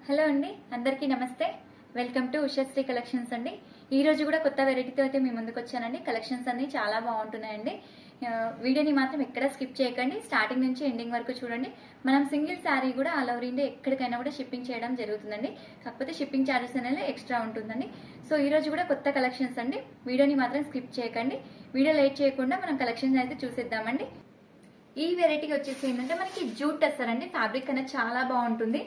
Hello అండి, అందరికీ నమస్తే. వెల్కమ్ టు ఉషశ్రీ కలెక్షన్స్ అండి. ఈ రోజు కూడా కొత్త వెరైటీతో అయితే మీ ముందుకు వచ్చానండి. కలెక్షన్స్ అన్ని చాలా బాగుంటున్నాయండి. వీడియోని మాత్రం ఎక్కడ స్కిప్ చేయకండి, స్టార్టింగ్ నుంచి ఎండింగ్ వరకు చూడండి. మనం సింగిల్ శారీ కూడా ఆల్ ఓవర్ ఇండియా ఎక్కడికైనా కూడా షిప్పింగ్ చేయడం జరుగుతుందండి. కాకపోతే షిప్పింగ్ ఛార్జెస్ అనేది ఎక్స్ట్రా ఉంటుందండి. సో ఈ రోజు కూడా కొత్త కలెక్షన్స్ అండి. వీడియోని మాత్రం స్కిప్ చేయకండి. వీడియో లేట్ చేయకుండా మనం కలెక్షన్స్ అయితే చూసేద్దామండి. ఈ వెరైటీ వచ్చేసి ఏంటంటే మనకి జూట్ టెస్సర్ అండి. ఫ్యాబ్రిక్ అనేది చాలా బాగుంటుంది,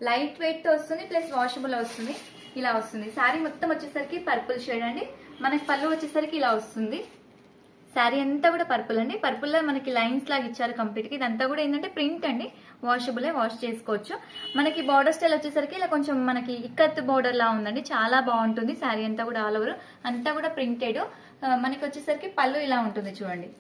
లైట్ వెయిట్ తో వస్తుంది, ప్లస్ వాషబుల్ వస్తుంది. ఇలా వస్తుంది. శారీ మొత్తం వచ్చేసరికి పర్పుల్ షేడ్ అండి. మనకి పళ్ళు వచ్చేసరికి ఇలా వస్తుంది. శారీ అంతా కూడా పర్పుల్ అండి. పర్పుల్ లో మనకి లైన్స్ లాగా ఇచ్చారు కంప్లీట్ గా. ఇదంతా కూడా ఏంటంటే ప్రింట్ అండి, వాషబులే, వాష్ చేసుకోవచ్చు. మనకి బార్డర్ స్టైల్ వచ్చేసరికి ఇలా కొంచెం మనకి ఇక్కత్ బార్డర్ లా ఉందండి. చాలా బాగుంటుంది. శారీ అంతా కూడా ఆల్ ఓవర్ అంతా కూడా ప్రింటెడ్. మనకి వచ్చేసరికి పళ్ళు ఇలా ఉంటుంది చూడండి.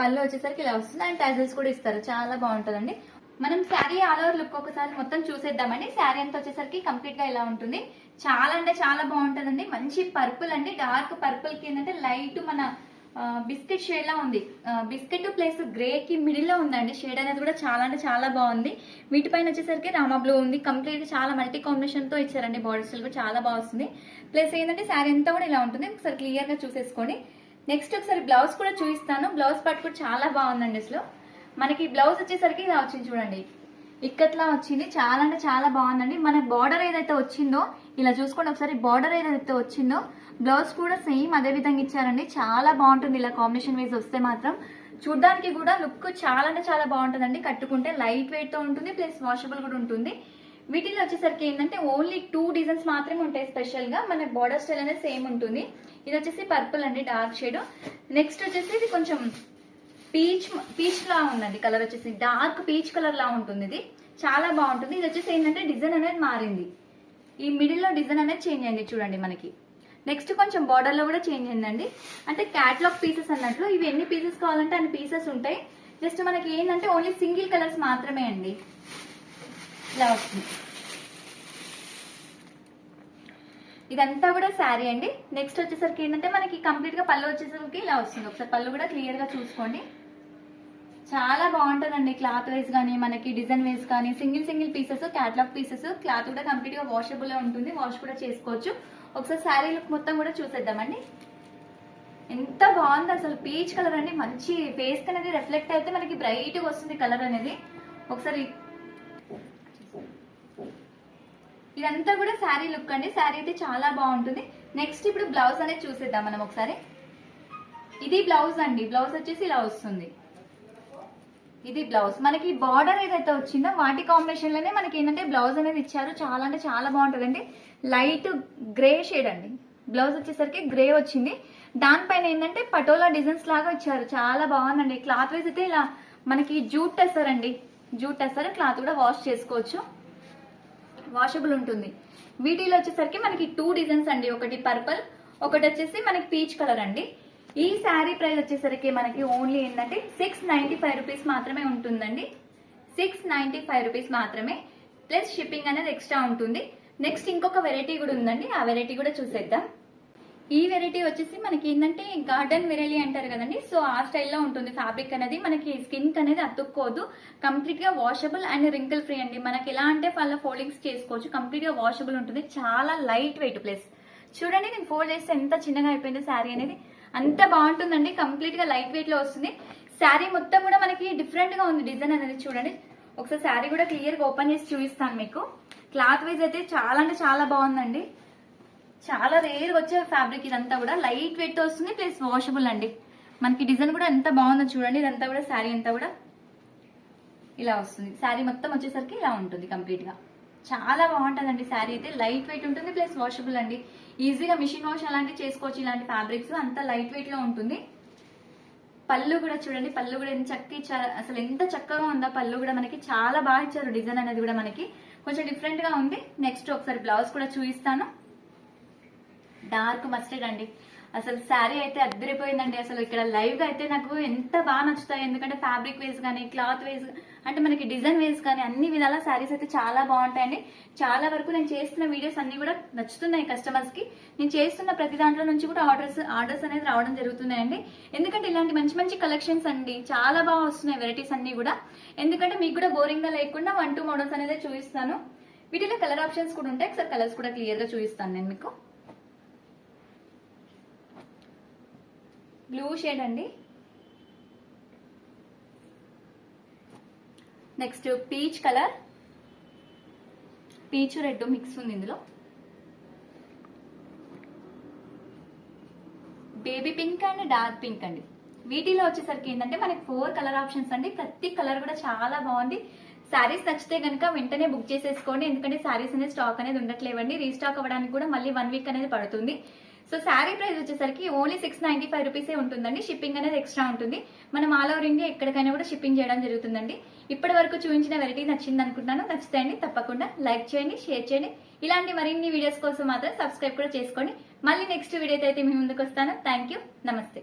పళ్ళు వచ్చేసరికి ఇలా వస్తుంది అండ్ టైజల్స్ కూడా ఇస్తారు. చాలా బాగుంటుందండి. మనం శారీ ఆల్ ఓవర్ లుక్ ఒకసారి మొత్తం చూసేద్దామండి. శారీ అంతా వచ్చేసరికి కంప్లీట్ గా ఇలా ఉంటుంది. చాలా అంటే చాలా బాగుంటుందండి. మంచి పర్పుల్ అండి. డార్క్ పర్పుల్ కి ఏంటంటే లైట్ మన బిస్కెట్ షేడ్ లా ఉంది. బిస్కెట్ ప్లస్ గ్రే కి మిడిల్ లో ఉందండి. షేడ్ అనేది కూడా చాలా అంటే చాలా బాగుంది. వీటిపైన వచ్చేసరికి రామా బ్లూ ఉంది. కంప్లీట్ చాలా మల్టీ కాంబినేషన్ తో ఇచ్చారండి. బార్డర్ స్టైల్ కూడా చాలా బాగా వస్తుంది. ప్లస్ ఏంటంటే శారీ అంతా కూడా ఇలా ఉంటుంది. ఒకసారి క్లియర్ గా చూసేసుకోండి. నెక్స్ట్ ఒకసారి బ్లౌజ్ కూడా చూపిస్తాను. బ్లౌజ్ పార్ట్ కూడా చాలా బాగుందండి. అసలు మనకి బ్లౌజ్ వచ్చేసరికి ఇలా వచ్చింది చూడండి, ఇక్కట్లా వచ్చింది. చాలా అంటే చాలా బాగుందండి. మన బార్డర్ ఏదైతే వచ్చిందో ఇలా చూసుకోండి ఒకసారి. బార్డర్ ఏదైతే వచ్చిందో బ్లౌజ్ కూడా సేమ్ అదే విధంగా ఇచ్చారండి. చాలా బాగుంటుంది. ఇలా కాంబినేషన్ వైజ్ వస్తే మాత్రం చూడడానికి కూడా లుక్ చాలా అంటే చాలా బాగుంటుందండి. కట్టుకుంటే లైట్ వెయిట్ తో ఉంటుంది, ప్లస్ వాషబుల్ కూడా ఉంటుంది. వీటిలో వచ్చేసరికి ఏంటంటే ఓన్లీ 2 డిజైన్స్ మాత్రమే ఉంటాయి. స్పెషల్ గా మన బార్డర్ స్టైల్ అనేది సేమ్ ఉంటుంది. ఇది వచ్చేసి పర్పుల్ అండి, డార్క్ షేడ్. నెక్స్ట్ వచ్చేసి ఇది కొంచెం పీచ్ లా ఉందండి. కలర్ వచ్చేసి డార్క్ పీచ్ కలర్ లా ఉంటుంది. ఇది చాలా బాగుంటుంది. ఇది వచ్చేసి ఏంటంటే డిజైన్ అనేది మారింది. ఈ మిడిల్ లో డిజైన్ అనేది చేంజ్ అయింది చూడండి మనకి. నెక్స్ట్ కొంచెం బార్డర్ లో కూడా చేంజ్ అయిందండి. అంటే క్యాట్లాగ్ పీసెస్ అన్నట్లు. ఇవి ఎన్ని పీసెస్ కావాలంటే అన్ని పీసెస్ ఉంటాయి. జస్ట్ మనకి ఏంటంటే ఓన్లీ సింగిల్ కలర్స్ మాత్రమే అండి. ఇలా వస్తుంది. ఇదంతా కూడా శారీ అండి. నెక్స్ట్ వచ్చేసరికి ఏంటంటే మనకి కంప్లీట్ గా పళ్ళు వచ్చేసరికి ఇలా వస్తుంది. ఒకసారి పళ్ళు కూడా క్లియర్ గా చూసుకోండి. చాలా బాగుంటుందండి. క్లాత్ వైజ్ కానీ మనకి డిజైన్ వైజ్ కానీ single pieces, catalogue pieces. Cloth కూడా కంప్లీట్ గా వాషబుల్ ఉంటుంది, వాష్ కూడా చేసుకోవచ్చు. ఒకసారి శారీ లుక్ మొత్తం కూడా చూసేద్దామండి. ఎంత బాగుంది అసలు. పీచ్ కలర్ అండి. మంచి ఫేస్ అనేది రిఫ్లెక్ట్ అయితే మనకి బ్రైట్ గా వస్తుంది కలర్ అనేది. ఒకసారి ఇదంతా కూడా శారీ లుక్ అండి. శారీ అయితే చాలా బాగుంటుంది. నెక్స్ట్ ఇప్పుడు బ్లౌజ్ అనేది చూసేద్దాం మనం ఒకసారి. ఇది బ్లౌజ్ అండి. బ్లౌజ్ వచ్చేసి ఇలా వస్తుంది. ఇది బ్లౌజ్. మనకి బార్డర్ ఏదైతే వచ్చిందో వాటి కాంబినేషన్ లోనే మనకి ఏంటంటే బ్లౌజ్ అనేది ఇచ్చారు. చాలా అంటే చాలా బాగుంటుందండి. లైట్ గ్రే షేడ్ అండి. బ్లౌజ్ వచ్చేసరికి గ్రే వచ్చింది. దానిపైన ఏంటంటే పటోలా డిజైన్స్ లాగా ఇచ్చారు. చాలా బాగుందండి. క్లాత్ వైజ్ అయితే ఇలా మనకి జూట్ టెస్సర్ అండి. జూట్ టెస్సర్. క్లాత్ కూడా వాష్ చేసుకోవచ్చు, వాషబుల్ ఉంటుంది. వీటిలో వచ్చేసరికి మనకి 2 డిజైన్స్ అండి. ఒకటి పర్పుల్, ఒకటి వచ్చేసి మనకి పీచ్ కలర్ అండి. ఈ శారీ ప్రైస్ వచ్చేసరికి మనకి ఓన్లీ ఏంటంటే 695 రూపీస్ మాత్రమే ఉంటుందండి. 695 రూపీస్ మాత్రమే, ప్లస్ షిప్పింగ్ అనేది ఎక్స్ట్రా ఉంటుంది. నెక్స్ట్ ఇంకొక వెరైటీ కూడా ఉందండి. ఆ వెరైటీ కూడా చూసేద్దాం. ఈ వెరైటీ వచ్చేసి మనకి ఏంటంటే గార్డెన్ వెరైటీ అంటారు కదండి. సో ఆ స్టైల్లో ఉంటుంది. ఫ్యాబ్రిక్ అనేది మనకి స్కిన్ అనేది అతుక్కోదు. కంప్లీట్ గా వాషబుల్ అండ్ రింకిల్ ఫ్రీ అండి. మనకి ఎలా అంటే వాళ్ళ ఫోల్డింగ్స్ చేసుకోవచ్చు. కంప్లీట్ గా వాషబుల్ ఉంటుంది. చాలా లైట్ వెయిట్. ప్లస్ చూడండి నేను ఫోల్డ్ చేస్తే ఎంత చిన్నగా అయిపోయిందో శారీ అనేది. అంత బాగుంటుందండి. కంప్లీట్ గా లైట్ వెయిట్ లో వస్తుంది. శారీ మొత్తం కూడా మనకి డిఫరెంట్ గా ఉంది డిజైన్ అనేది. చూడండి ఒకసారి శారీ కూడా క్లియర్ గా ఓపెన్ చేసి చూపిస్తాను మీకు. క్లాత్ వైజ్ అయితే చాలా అంటే చాలా బాగుందండి. చాలా రేర్ వచ్చే ఫ్యాబ్రిక్. ఇదంతా కూడా లైట్ వెయిట్ తో వస్తుంది, ప్లస్ వాషబుల్ అండి. మనకి డిజైన్ కూడా ఎంత బాగుందో చూడండి. ఇదంతా కూడా శారీ అంతా కూడా ఇలా వస్తుంది. శారీ మొత్తం వచ్చేసరికి ఇలా ఉంటుంది కంప్లీట్ గా. చాలా బాగుంటుందండి. శారీ అయితే లైట్ వెయిట్ ఉంటుంది, ప్లస్ వాషబుల్ అండి. ఈజీగా మిషన్ వాష్ అలాంటివి చేసుకోవచ్చు. ఇలాంటి ఫ్యాబ్రిక్స్ అంత లైట్ వెయిట్ లో ఉంటుంది. పళ్ళు కూడా చూడండి. పళ్ళు కూడా ఎంత చక్కగా ఇచ్చారు. అసలు ఎంత చక్కగా ఉందో పళ్ళు కూడా. మనకి చాలా బాగా ఇచ్చారు. డిజైన్ అనేది కూడా మనకి కొంచెం డిఫరెంట్ గా ఉంది. నెక్స్ట్ ఒకసారి బ్లౌజ్ కూడా చూపిస్తాను. డార్క్ మస్టర్డ్ అండి. అసలు శారీ అయితే అద్దరిపోయిందండి. అసలు ఇక్కడ లైవ్ గా అయితే నాకు ఎంత బాగా నచ్చుతాయి. ఎందుకంటే ఫ్యాబ్రిక్ వేస్ కానీ క్లాత్ వేస్ అంటే మనకి డిజైన్ వేస్ కానీ అన్ని విధాల శారీస్ అయితే చాలా బాగుంటాయండి. చాలా వరకు నేను చేస్తున్న వీడియోస్ అన్ని కూడా నచ్చుతున్నాయి కస్టమర్స్ కి. నేను చేస్తున్న ప్రతి దాంట్లో నుంచి కూడా ఆర్డర్స్ అనేది రావడం జరుగుతున్నాయండి. ఎందుకంటే ఇలాంటి మంచి మంచి కలెక్షన్స్ అండి చాలా బాగా వస్తున్నాయి వెరైటీస్ అన్ని కూడా. ఎందుకంటే మీకు కూడా బోరింగ్ గా లేకుండా 1-2 మోడల్స్ అనేది చూపిస్తాను. వీటిలో కలర్ ఆప్షన్స్ కూడా ఉంటాయి. ఒకసారి కలర్స్ కూడా క్లియర్ గా చూపిస్తాను నేను మీకు. బ్లూ షేడ్ అండి, next peach colour, peach red mix ఉంది ఇందులో, baby pink and dark pink అండి. వీటిలో వచ్చేసరికి ఏంటంటే మనకి 4 కలర్ ఆప్షన్స్ అండి. ప్రతి కలర్ కూడా చాలా బాగుంది. శారీస్ నచ్చితే కనుక వెంటనే బుక్ చేసేసుకోండి, ఎందుకంటే శారీస్ అనేది స్టాక్ అనేది ఉండట్లేవండి. రీస్టాక్ అవ్వడానికి కూడా మళ్ళీ 1 వీక్ అనేది పడుతుంది. సో శారీ ప్రైస్ వచ్చేసరికి ఓన్లీ 695 రూపీసే ఉంటుందండి. షిప్పింగ్ అనేది ఎక్స్ట్రా ఉంటుంది. మనం ఆల్ ఓవర్ ఇండియా ఎక్కడికైనా కూడా షిప్పింగ్ చేయడం జరుగుతుందండి. ఇప్పటి వరకు చూపించిన వెరైటీ నచ్చింది అనుకుంటున్నాను. నచ్చితే అండి తప్పకుండా లైక్ చేయండి, షేర్ చేయండి. ఇలాంటి మరిన్ని వీడియోస్ కోసం మాత్రం సబ్స్క్రైబ్ కూడా చేసుకోండి. మళ్ళీ నెక్స్ట్ వీడియోతో అయితే మీ ముందుకు వస్తాను. థ్యాంక్ యూ, నమస్తే.